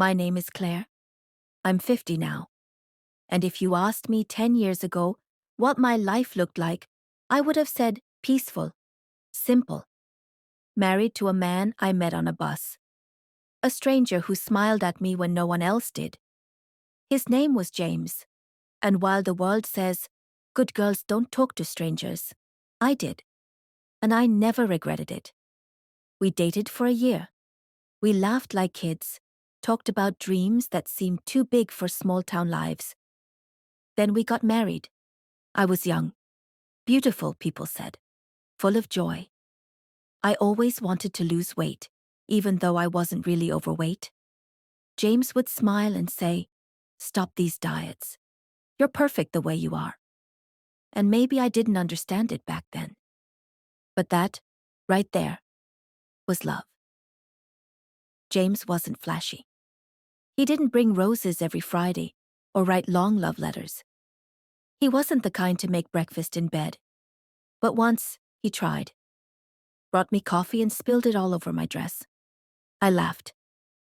My name is Claire. I'm 50 now. And if you asked me 10 years ago what my life looked like, I would have said peaceful, simple, married to a man I met on a bus, a stranger who smiled at me when no one else did. His name was James, and while the world says, good girls don't talk to strangers, I did, and I never regretted it. We dated for a year. We laughed like kids, talked about dreams that seemed too big for small-town lives. Then we got married. I was young, beautiful, people said, full of joy. I always wanted to lose weight, even though I wasn't really overweight. James would smile and say, stop these diets. You're perfect the way you are. And maybe I didn't understand it back then. But that, right there, was love. James wasn't flashy. He didn't bring roses every Friday or write long love letters. He wasn't the kind to make breakfast in bed. But once, he tried. Brought me coffee and spilled it all over my dress. I laughed,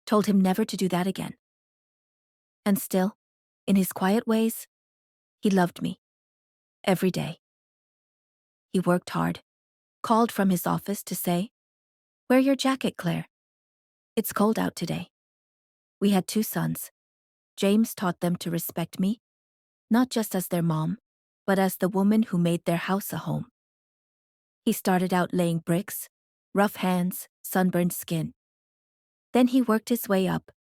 told him never to do that again. And still, in his quiet ways, he loved me. Every day. He worked hard, called from his office to say, wear your jacket, Claire. It's cold out today. We had 2 sons. James taught them to respect me, not just as their mom, but as the woman who made their house a home. He started out laying bricks, rough hands, sunburned skin. Then he worked his way up,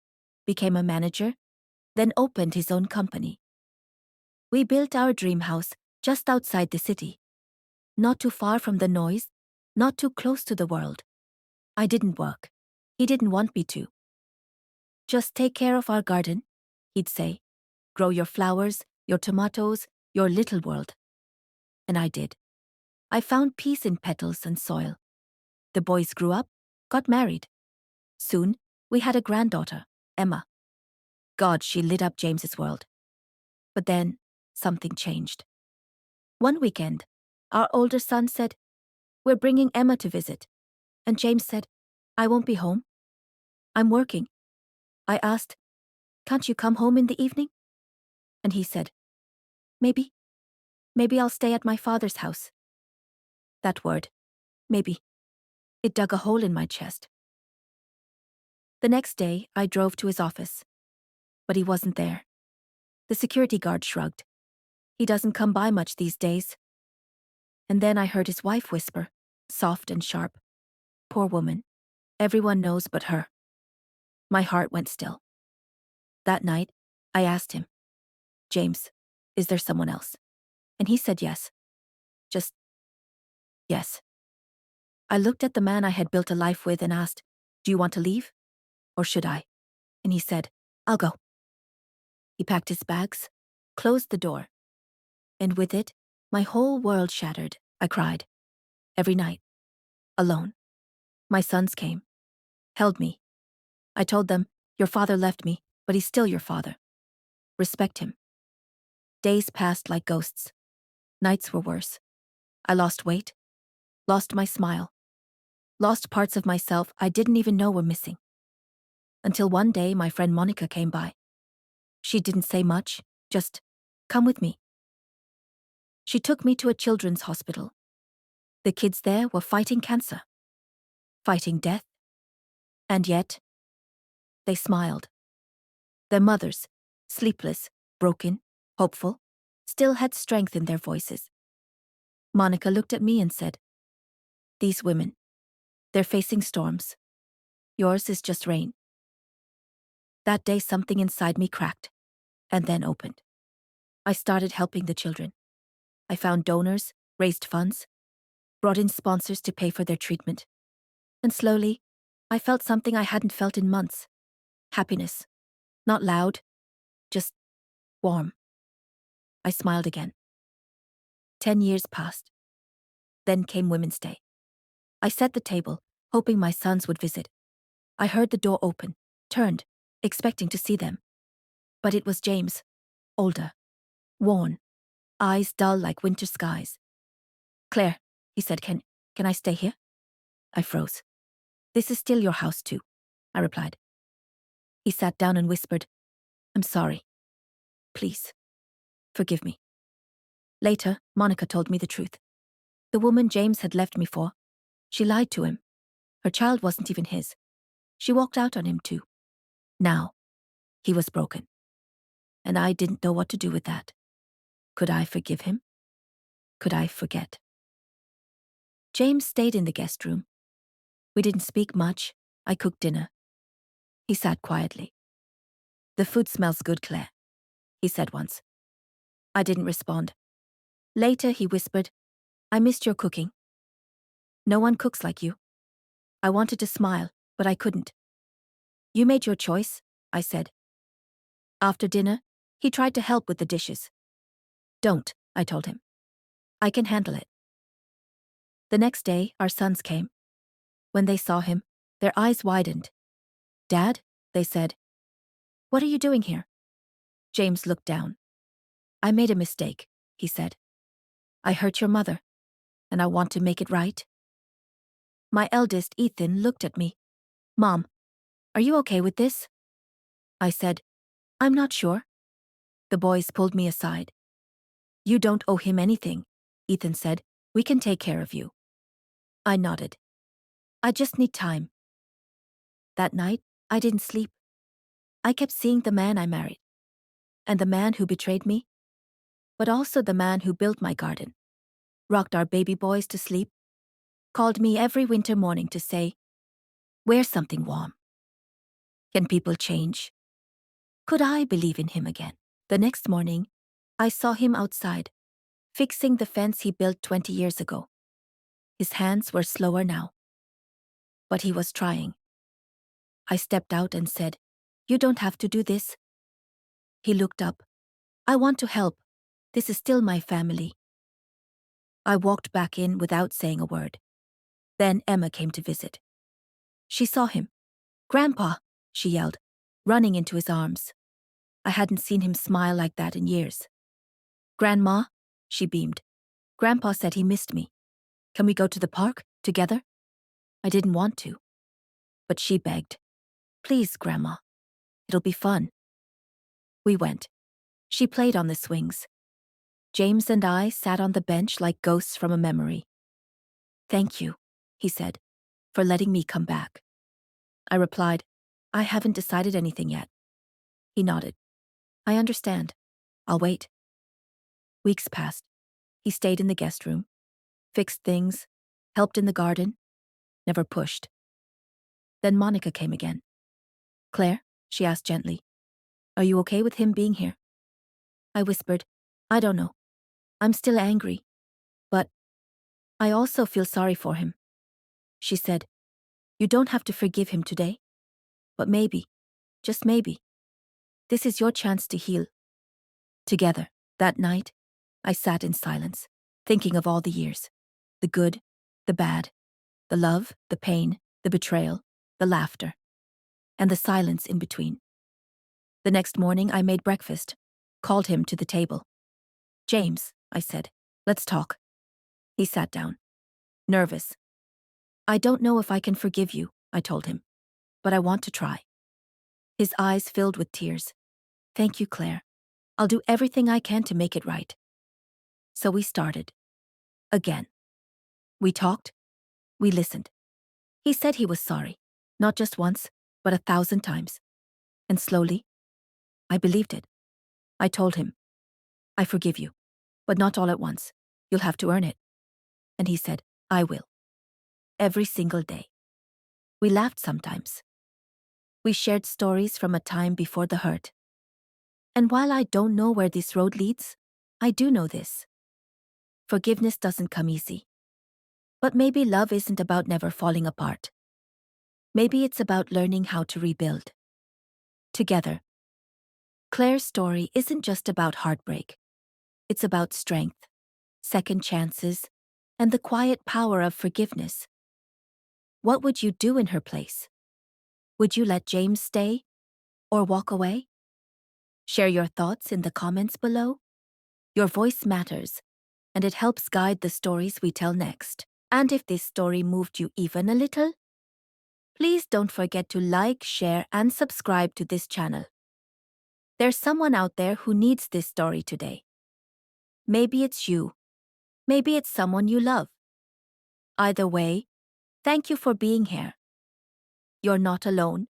became a manager, then opened his own company. We built our dream house just outside the city, not too far from the noise, not too close to the world. I didn't work. He didn't want me to. Just take care of our garden, he'd say. Grow your flowers, your tomatoes, your little world. And I did. I found peace in petals and soil. The boys grew up, got married. Soon, we had a granddaughter, Emma. God, she lit up James's world. But then, something changed. One weekend, our older son said, we're bringing Emma to visit. And James said, I won't be home. I'm working. I asked, can't you come home in the evening? And he said, maybe. Maybe I'll stay at my father's house. That word, maybe. It dug a hole in my chest. The next day, I drove to his office. But he wasn't there. The security guard shrugged. He doesn't come by much these days. And then I heard his wife whisper, soft and sharp. Poor woman. Everyone knows but her. My heart went still. That night, I asked him, James, is there someone else? And he said yes. Just yes. I looked at the man I had built a life with and asked, do you want to leave? Or should I? And he said, I'll go. He packed his bags, closed the door. And with it, my whole world shattered. I cried. Every night. Alone. My sons came. Held me. I told them, your father left me, but he's still your father. Respect him. Days passed like ghosts. Nights were worse. I lost weight. Lost my smile. Lost parts of myself I didn't even know were missing. Until one day my friend Monica came by. She didn't say much, just, come with me. She took me to a children's hospital. The kids there were fighting cancer. Fighting death. And yet, they smiled. Their mothers, sleepless, broken, hopeful, still had strength in their voices. Monica looked at me and said, these women, they're facing storms. Yours is just rain. That day something inside me cracked, and then opened. I started helping the children. I found donors, raised funds, brought in sponsors to pay for their treatment. And slowly, I felt something I hadn't felt in months. Happiness. Not loud, just warm. I smiled again. 10 years passed. Then came Women's Day. I set the table, hoping my sons would visit. I heard the door open, turned, expecting to see them. But it was James, older, worn, eyes dull like winter skies. Claire, he said, can I stay here? I froze. This is still your house too, I replied. He sat down and whispered, "I'm sorry. Please, forgive me." Later, Monica told me the truth. The woman James had left me for, she lied to him. Her child wasn't even his. She walked out on him too. Now, he was broken. And I didn't know what to do with that. Could I forgive him? Could I forget? James stayed in the guest room. We didn't speak much. I cooked dinner. He sat quietly. "The food smells good, Claire," he said once. I didn't respond. Later, he whispered, "I missed your cooking. No one cooks like you." I wanted to smile, but I couldn't. "You made your choice," I said. After dinner, he tried to help with the dishes. "Don't," I told him. "I can handle it." The next day, our sons came. When they saw him, their eyes widened. "Dad," they said. "What are you doing here?" James looked down. "I made a mistake," he said. "I hurt your mother, and I want to make it right." My eldest, Ethan, looked at me. "Mom, are you okay with this?" I said, "I'm not sure." The boys pulled me aside. "You don't owe him anything," Ethan said. "We can take care of you." I nodded. "I just need time." That night, I didn't sleep. I kept seeing the man I married, and the man who betrayed me, but also the man who built my garden, rocked our baby boys to sleep, called me every winter morning to say, "Wear something warm." Can people change? Could I believe in him again? The next morning, I saw him outside, fixing the fence he built 20 years ago. His hands were slower now, but he was trying. I stepped out and said, "You don't have to do this." He looked up. "I want to help. This is still my family." I walked back in without saying a word. Then Emma came to visit. She saw him. "Grandpa," she yelled, running into his arms. I hadn't seen him smile like that in years. "Grandma," she beamed. "Grandpa said he missed me. Can we go to the park together?" I didn't want to, but she begged. "Please, Grandma. It'll be fun." We went. She played on the swings. James and I sat on the bench like ghosts from a memory. "Thank you," he said, "for letting me come back." I replied, "I haven't decided anything yet." He nodded. "I understand. I'll wait." Weeks passed. He stayed in the guest room, fixed things, helped in the garden, never pushed. Then Monica came again. "Claire," she asked gently, "are you okay with him being here?" I whispered, "I don't know. I'm still angry. But I also feel sorry for him." She said, "You don't have to forgive him today. But maybe, just maybe, this is your chance to heal." Together, that night, I sat in silence, thinking of all the years. The good, the bad, the love, the pain, the betrayal, the laughter, and the silence in between. The next morning, I made breakfast, called him to the table. "James," I said, "let's talk." He sat down, nervous. "I don't know if I can forgive you," I told him, "but I want to try." His eyes filled with tears. "Thank you, Claire. I'll do everything I can to make it right." So we started. Again. We talked. We listened. He said he was sorry, not just once, but 1,000 times. And slowly, I believed it. I told him, "I forgive you, but not all at once. You'll have to earn it." And he said, "I will." Every single day. We laughed sometimes. We shared stories from a time before the hurt. And while I don't know where this road leads, I do know this. Forgiveness doesn't come easy. But maybe love isn't about never falling apart. Maybe it's about learning how to rebuild. Together. Claire's story isn't just about heartbreak. It's about strength, second chances, and the quiet power of forgiveness. What would you do in her place? Would you let James stay or walk away? Share your thoughts in the comments below. Your voice matters, and it helps guide the stories we tell next. And if this story moved you even a little, Please don't forget to like, share, and subscribe to this channel. There's someone out there who needs this story today. Maybe it's you. Maybe it's someone you love. Either way, thank you for being here. You're not alone,